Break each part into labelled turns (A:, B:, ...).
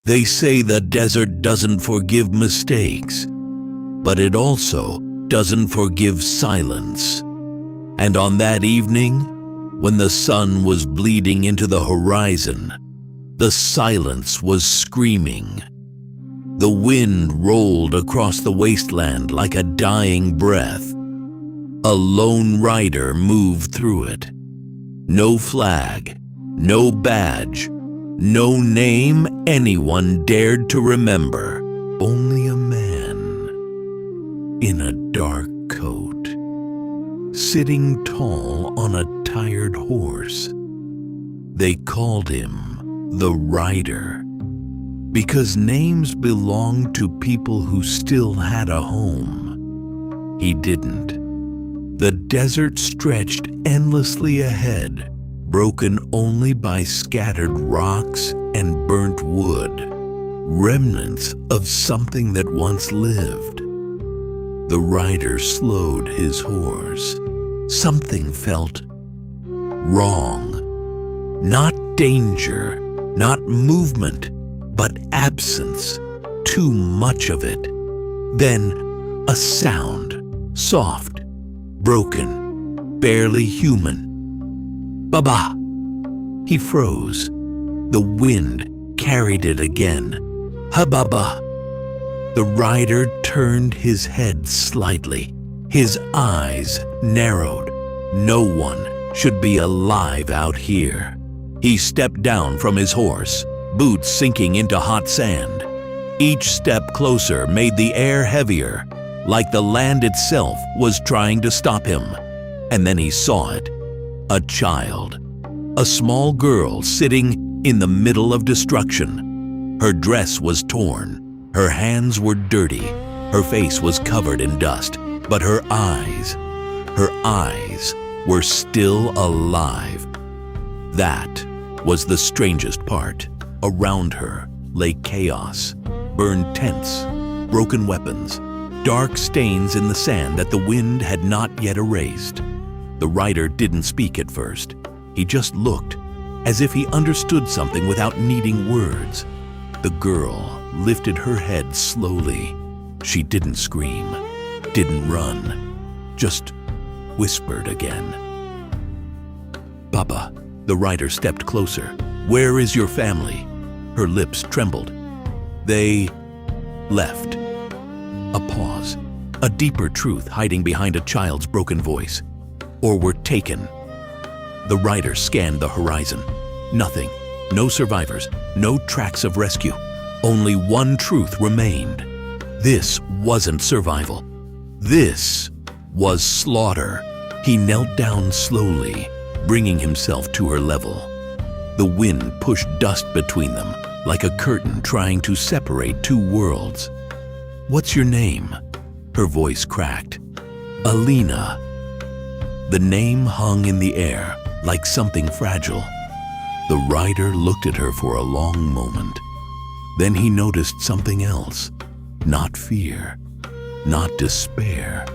A: They say the desert doesn't forgive mistakes, but it also doesn't forgive silence. And on that evening, when the sun was bleeding into the horizon, the silence was screaming. The wind rolled across the wasteland like a dying breath. A lone rider moved through it. No flag, no badge, no name anyone dared to remember. Only a man in a dark coat, sitting tall on a tired horse. They called him the Rider, because names belonged to people who still had a home. He didn't. The desert stretched endlessly ahead, broken only by scattered rocks and burnt wood, remnants of something that once lived. The rider slowed his horse. Something felt wrong. Not danger, not movement, but absence, too much of it. Then a sound, soft, broken, barely human. Baba! He froze. The wind carried it again. Ha-baba! The rider turned his head slightly. His eyes narrowed. No one should be alive out here. He stepped down from his horse, boots sinking into hot sand. Each step closer made the air heavier, like the land itself was trying to stop him. And then he saw it. A child. A small girl sitting in the middle of destruction. Her dress was torn. Her hands were dirty. Her face was covered in dust. But her eyes were still alive. That was the strangest part. Around her lay chaos, burned tents, broken weapons, dark stains in the sand that the wind had not yet erased. The rider didn't speak at first. He just looked, as if he understood something without needing words. The girl lifted her head slowly. She didn't scream, didn't run, just whispered again. Papa, the rider stepped closer. Where is your family? Her lips trembled. They left. A pause, a deeper truth hiding behind a child's broken voice. Or were taken. The rider scanned the horizon. Nothing, no survivors, no tracks of rescue. Only one truth remained. This wasn't survival. This was slaughter. He knelt down slowly, bringing himself to her level. The wind pushed dust between them, like a curtain trying to separate two worlds. What's your name? Her voice cracked. Alina. The name hung in the air, like something fragile. The rider looked at her for a long moment. Then he noticed something else. Not fear, not despair,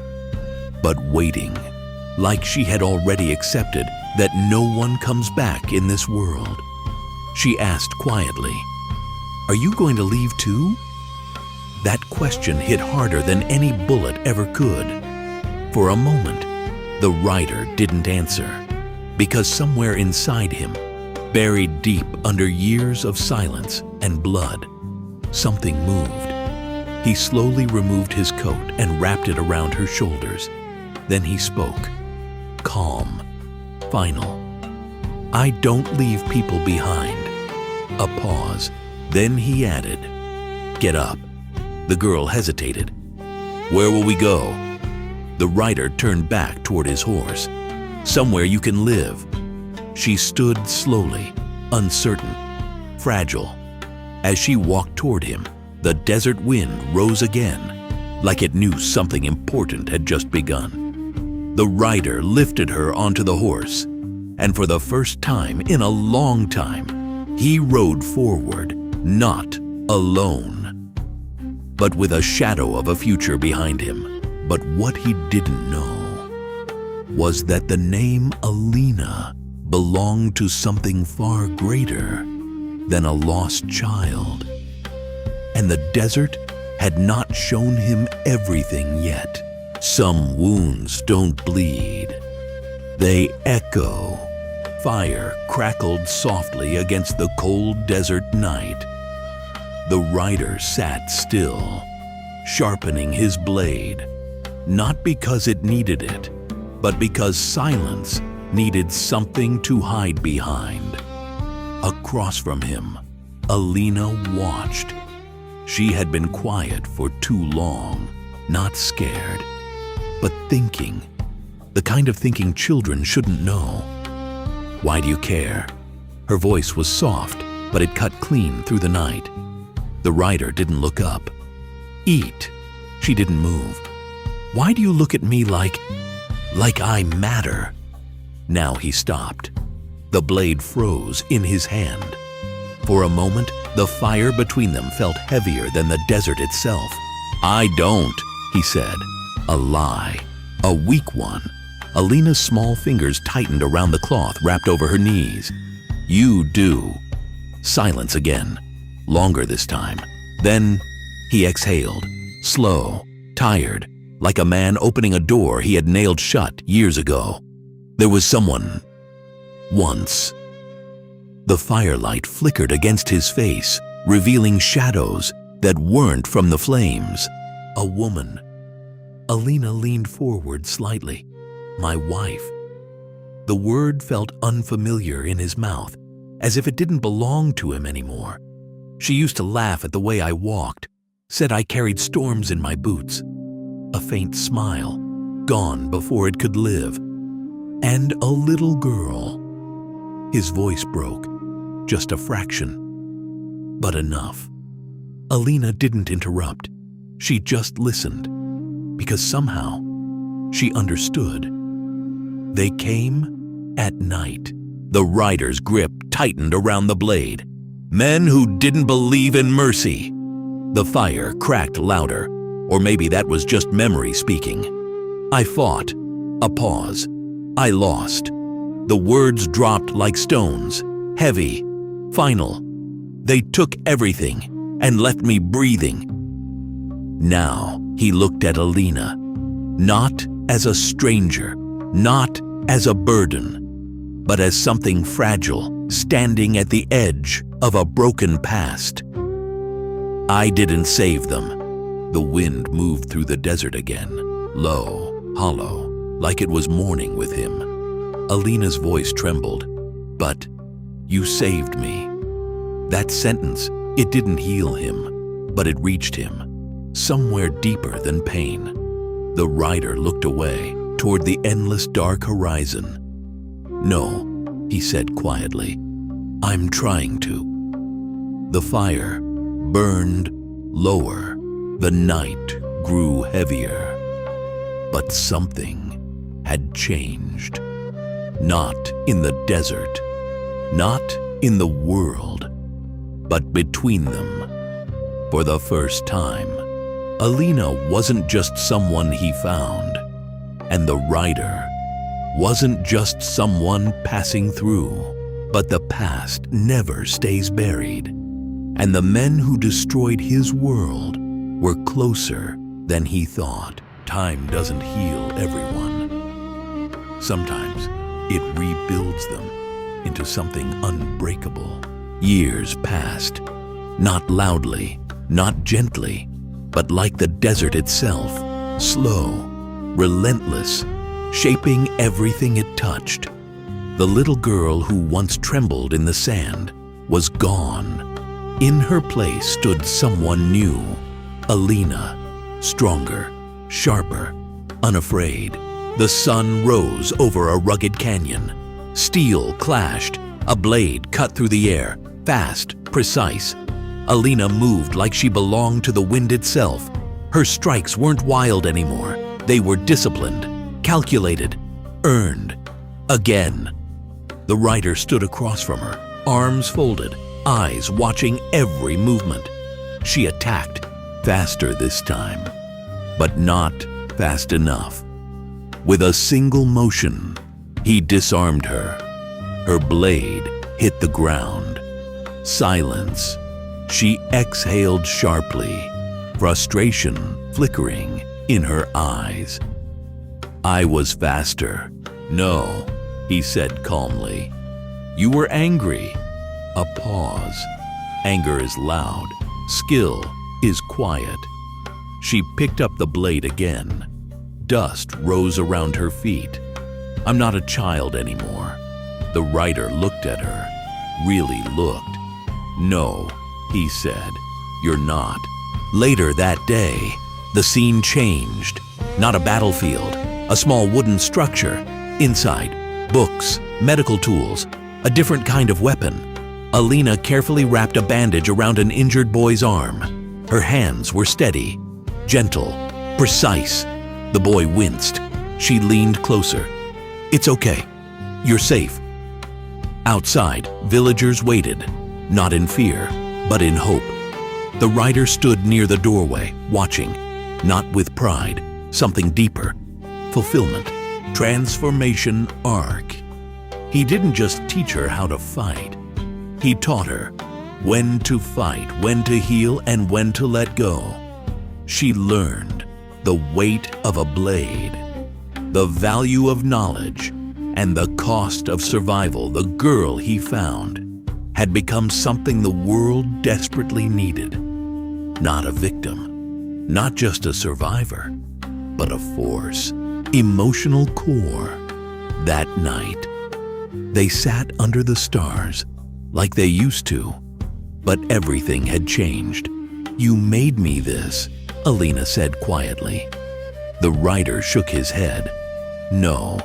A: but waiting, like she had already accepted that no one comes back in this world. She asked quietly, "Are you going to leave too?" That question hit harder than any bullet ever could. For a moment, the rider didn't answer, because somewhere inside him, buried deep under years of silence and blood, something moved. He slowly removed his coat and wrapped it around her shoulders. Then he spoke, calm, final. "I don't leave people behind." A pause. Then he added, "Get up." The girl hesitated. "Where will we go?" The rider turned back toward his horse. "Somewhere you can live." She stood slowly, uncertain, fragile. As she walked toward him, the desert wind rose again, like it knew something important had just begun. The rider lifted her onto the horse, and for the first time in a long time, he rode forward, not alone, but with a shadow of a future behind him. But what he didn't know was that the name Alina belonged to something far greater than a lost child. and the desert had not shown him everything yet. Some wounds don't bleed. They echo. Fire crackled softly against the cold desert night. The rider sat still, sharpening his blade, not because it needed it, but because silence needed something to hide behind. Across from him, Alina watched. She had been quiet for too long, not scared, but thinking, the kind of thinking children shouldn't know. "Why do you care?" Her voice was soft, but it cut clean through the night. The rider didn't look up. "Eat." She didn't move. "Why do you look at me like I matter?" Now he stopped. The blade froze in his hand. For a moment, the fire between them felt heavier than the desert itself. "I don't," he said. A lie. A weak one. Alina's small fingers tightened around the cloth wrapped over her knees. "You do." Silence again. Longer this time. Then he exhaled, slow, tired, like a man opening a door he had nailed shut years ago. There was someone. Once. The firelight flickered against his face, revealing shadows that weren't from the flames. A woman. Alina leaned forward slightly. "My wife." The word felt unfamiliar in his mouth, as if it didn't belong to him anymore. She used to laugh at the way I walked, said I carried storms in my boots. A faint smile, gone before it could live. And a little girl. His voice broke, just a fraction, but enough. Alina didn't interrupt. She just listened, because somehow she understood. They came at night. The rider's grip tightened around the blade. Men who didn't believe in mercy. The fire cracked louder, or maybe that was just memory speaking. I fought. A pause. I lost. The words dropped like stones, heavy, final. They took everything and left me breathing. Now he looked at Alina, not as a stranger, not as a burden, but as something fragile, standing at the edge of a broken past. I didn't save them. The wind moved through the desert again, low, hollow, like it was mourning with him. Alina's voice trembled. "But you saved me." That sentence, it didn't heal him, but it reached him, somewhere deeper than pain. The rider looked away, toward the endless dark horizon. "No," he said quietly. "I'm trying to." The fire burned lower. The night grew heavier. But something had changed. Not in the desert, not in the world, but between them. For the first time, Alina wasn't just someone he found, and the rider wasn't just someone passing through, but the past never stays buried, and the men who destroyed his world were closer than he thought. Time doesn't heal everyone. Sometimes it rebuilds them into something unbreakable. Years passed, not loudly, not gently, but like the desert itself, slow, relentless, shaping everything it touched. The little girl who once trembled in the sand was gone. In her place stood someone new, Alina, stronger, sharper, unafraid. The sun rose over a rugged canyon. Steel clashed, a blade cut through the air, fast, precise. Alina moved like she belonged to the wind itself. Her strikes weren't wild anymore. They were disciplined, calculated, earned. Again. The rider stood across from her, arms folded, eyes watching every movement. She attacked, faster this time, but not fast enough. With a single motion, he disarmed her. Her blade hit the ground. Silence. She exhaled sharply, frustration flickering in her eyes. I was faster. No, he said calmly. You were angry. A pause. Anger is loud. Skill is quiet. She picked up the blade again. Dust rose around her feet. I'm not a child anymore. The writer looked at her, really looked. No, he said, you're not. Later that day, the scene changed. Not a battlefield, a small wooden structure. Inside, books, medical tools, a different kind of weapon. Alina carefully wrapped a bandage around an injured boy's arm. Her hands were steady, gentle, precise. The boy winced. She leaned closer. It's okay. You're safe. Outside, villagers waited, not in fear, but in hope. The writer stood near the doorway, watching, not with pride, something deeper. Fulfillment, transformation arc. He didn't just teach her how to fight. He taught her when to fight, when to heal, and when to let go. She learned the weight of a blade, the value of knowledge, and the cost of survival. The girl he found had become something the world desperately needed. Not a victim, not just a survivor, but a force, emotional core. That night, they sat under the stars like they used to, but everything had changed. You made me this, Alina said quietly. The writer shook his head. No,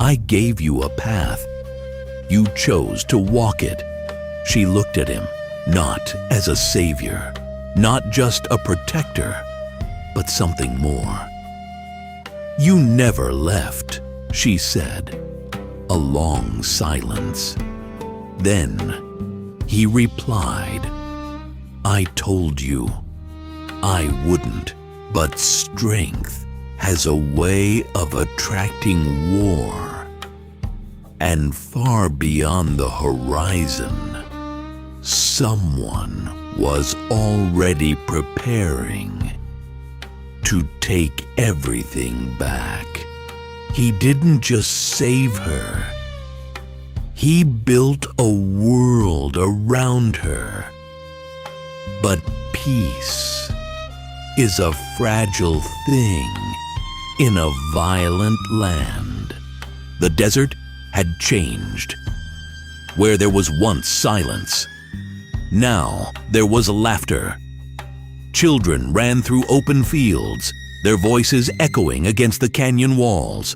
A: I gave you a path. You chose to walk it. She looked at him, not as a savior, not just a protector, but something more. You never left, she said. A long silence. Then he replied, I told you I wouldn't, but strength has a way of attracting war. And far beyond the horizon, someone was already preparing to take everything back. He didn't just save her. He built a world around her. But peace is a fragile thing in a violent land. The desert had changed. Where there was once silence, now there was laughter. Children ran through open fields, their voices echoing against the canyon walls.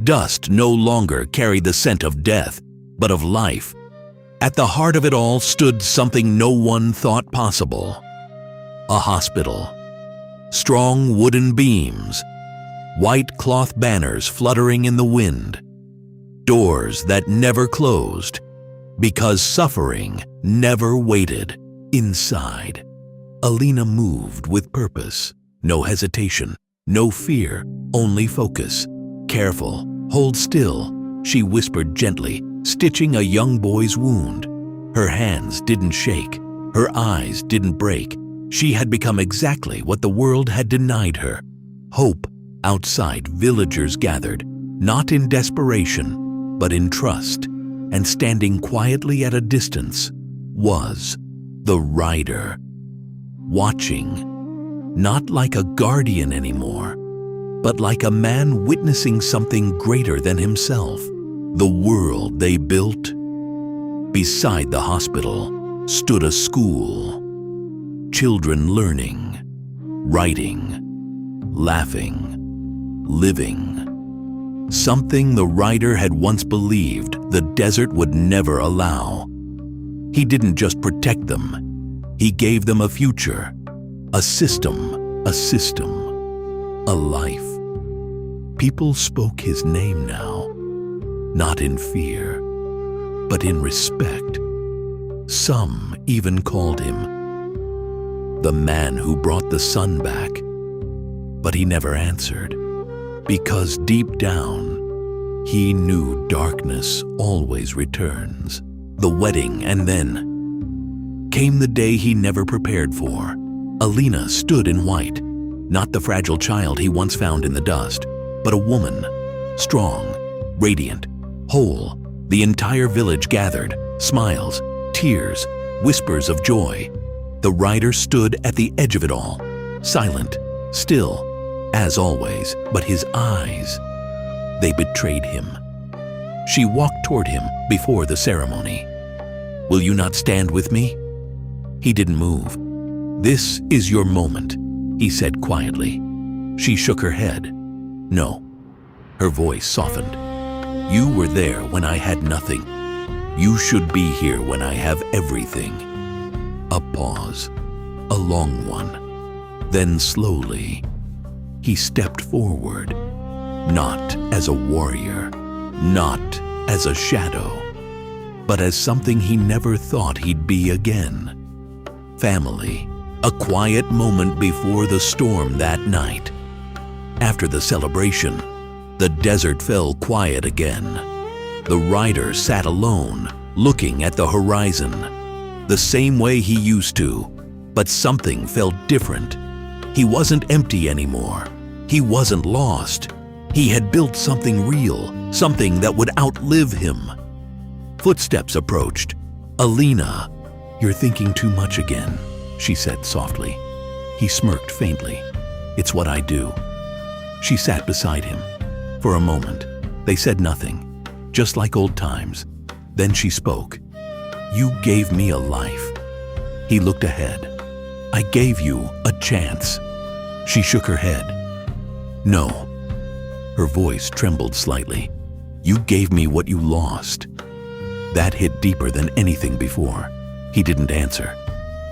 A: Dust no longer carried the scent of death, but of life. At the heart of it all stood something no one thought possible. A hospital. Strong wooden beams, white cloth banners fluttering in the wind. Doors that never closed, because suffering never waited. Inside, Alina moved with purpose. No hesitation, no fear, only focus. Careful, hold still, she whispered gently, stitching a young boy's wound. Her hands didn't shake, her eyes didn't break. She had become exactly what the world had denied her. Hope. Outside, villagers gathered, not in desperation, but in trust. And standing quietly at a distance was the rider. Watching, not like a guardian anymore, but like a man witnessing something greater than himself. The world they built. Beside the hospital stood a school. Children learning, writing, laughing, living. Something the writer had once believed the desert would never allow. He didn't just protect them, he gave them a future, a system, a life. People spoke his name now, not in fear, but in respect. Some even called him the man who brought the sun back. But he never answered, because deep down, he knew darkness always returns. The wedding, and then came the day he never prepared for. Alina stood in white, not the fragile child he once found in the dust, but a woman, strong, radiant, whole. The entire village gathered, smiles, tears, whispers of joy. The rider stood at the edge of it all, silent, still, as always, but his eyes, they betrayed him. She walked toward him before the ceremony. "Will you not stand with me?" He didn't move. "This is your moment," he said quietly. She shook her head. "No." Her voice softened. "You were there when I had nothing. You should be here when I have everything." A pause, a long one. Then slowly, he stepped forward, not as a warrior, not as a shadow, but as something he never thought he'd be again. Family. A quiet moment before the storm that night. After the celebration, the desert fell quiet again. The rider sat alone, looking at the horizon, the same way he used to, but something felt different. He wasn't empty anymore. He wasn't lost. He had built something real, something that would outlive him. Footsteps approached. "Alina, you're thinking too much again," she said softly. He smirked faintly. "It's what I do." She sat beside him. For a moment, they said nothing, just like old times. Then she spoke. "You gave me a life." He looked ahead. "I gave you a chance." She shook her head. "No." Her voice trembled slightly. "You gave me what you lost." That hit deeper than anything before. He didn't answer.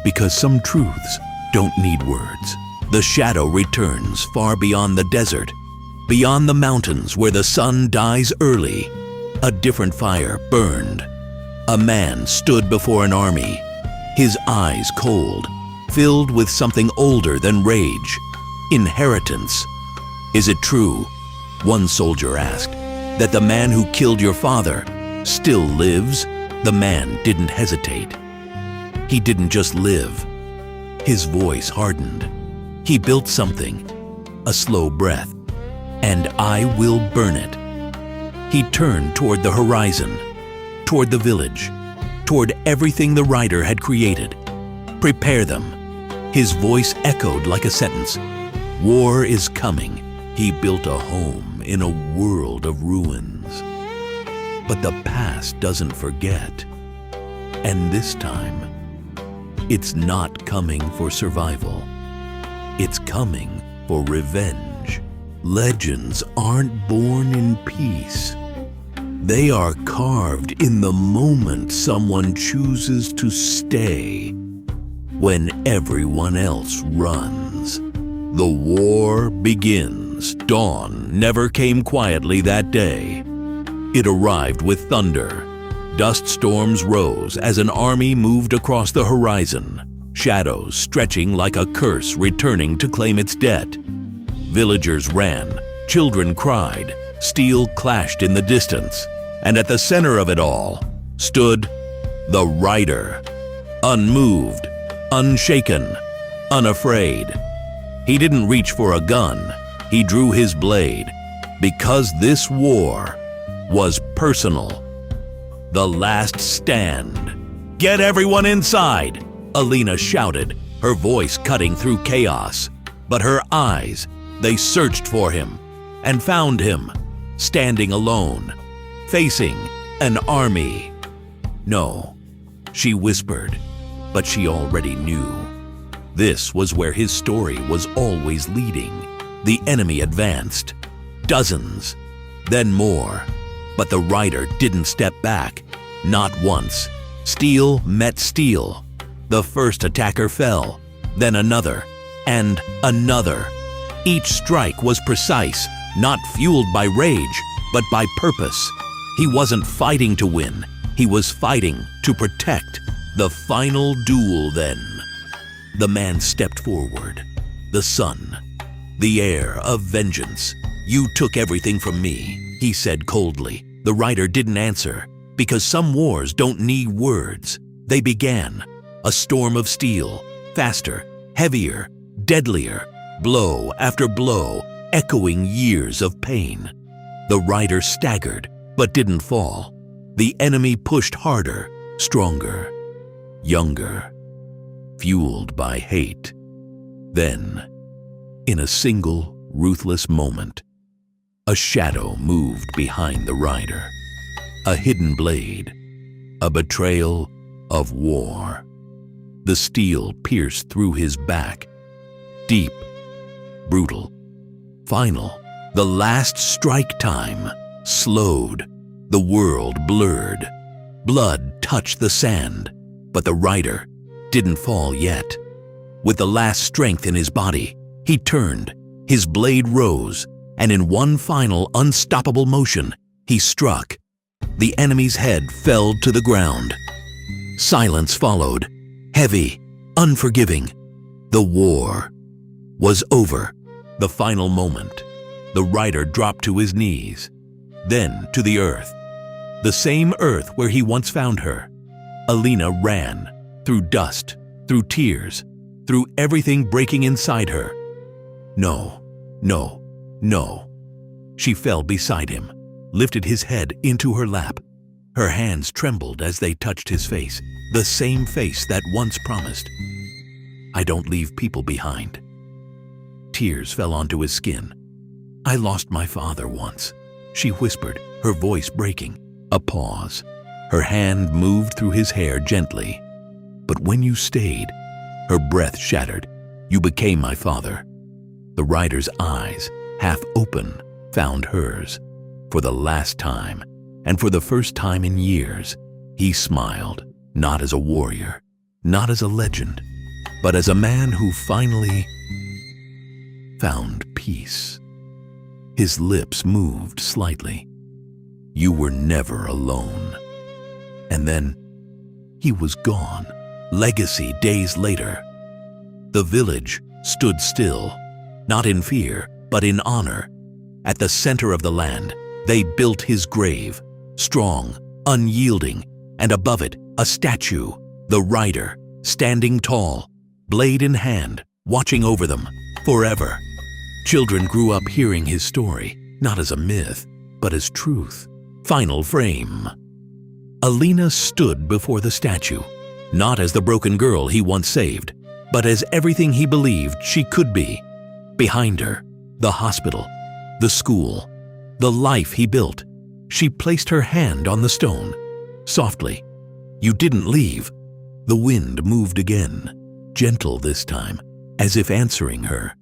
A: Because some truths don't need words. The shadow returns far beyond the desert, beyond the mountains where the sun dies early. A different fire burned. A man stood before an army, his eyes cold, filled with something older than rage. Inheritance. "Is it true," one soldier asked, "that the man who killed your father still lives?" The man didn't hesitate. He didn't just live. His voice hardened. He built something, a slow breath. "And I will burn it." He turned toward the horizon, toward the village, toward everything the rider had created. "Prepare them." His voice echoed like a sentence. "War is coming." He built a home in a world of ruins. But the past doesn't forget. And this time, it's not coming for survival. It's coming for revenge. Legends aren't born in peace. They are carved in the moment someone chooses to stay, when everyone else runs. The war begins. Dawn never came quietly that day. It arrived with thunder. Dust storms rose as an army moved across the horizon, shadows stretching like a curse returning to claim its debt. Villagers ran, children cried, steel clashed in the distance, and at the center of it all stood the rider, unmoved, unshaken, unafraid. He didn't reach for a gun, he drew his blade, because this war was personal. The last stand. "Get everyone inside!" Alina shouted, her voice cutting through chaos. But her eyes, they searched for him and found him, standing alone, facing an army. "No," she whispered, but she already knew. This was where his story was always leading. The enemy advanced. Dozens, then more. But the rider didn't step back, not once. Steel met steel. The first attacker fell, then another, and another. Each strike was precise, not fueled by rage, but by purpose. He wasn't fighting to win, he was fighting to protect. The final duel then. The man stepped forward. The sun, the air of vengeance. "You took everything from me," he said coldly. The rider didn't answer, because some wars don't need words. They began. A storm of steel, faster, heavier, deadlier, blow after blow, echoing years of pain. The rider staggered, but didn't fall. The enemy pushed harder, stronger, younger, fueled by hate. Then, in a single, ruthless moment, a shadow moved behind the rider. A hidden blade, a betrayal of war. The steel pierced through his back, deep, brutal, final. The last strike time, slowed, the world blurred. Blood touched the sand, but the rider didn't fall yet. With the last strength in his body, he turned, his blade rose, and in one final unstoppable motion, he struck. The enemy's head fell to the ground. Silence followed, heavy, unforgiving. The war was over. The final moment, the rider dropped to his knees, then to the earth. The same earth where he once found her. Alina ran, through dust, through tears, through everything breaking inside her. No, no, no. She fell beside him, lifted his head into her lap. Her hands trembled as they touched his face, the same face that once promised, "I don't leave people behind." Tears fell onto his skin. "I lost my father once," she whispered, her voice breaking. A pause. Her hand moved through his hair gently. "But when you stayed," her breath shattered, "you became my father." The rider's eyes, half open, found hers. For the last time, and for the first time in years, he smiled, not as a warrior, not as a legend, but as a man who finally found peace. His lips moved slightly. "You were never alone." And then he was gone. Legacy days later. The village stood still, not in fear, but in honor. At the center of the land, they built his grave, strong, unyielding, and above it, a statue, the rider, standing tall, blade in hand, watching over them, forever. Children grew up hearing his story, not as a myth, but as truth. Final frame. Alina stood before the statue, not as the broken girl he once saved, but as everything he believed she could be. Behind her, the hospital, the school, the life he built. She placed her hand on the stone. Softly, "You didn't leave." The wind moved again, gentle this time, as if answering her.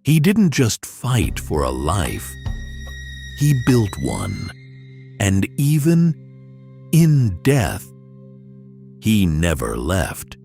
A: He didn't just fight for a life. He built one. And even in death, he never left.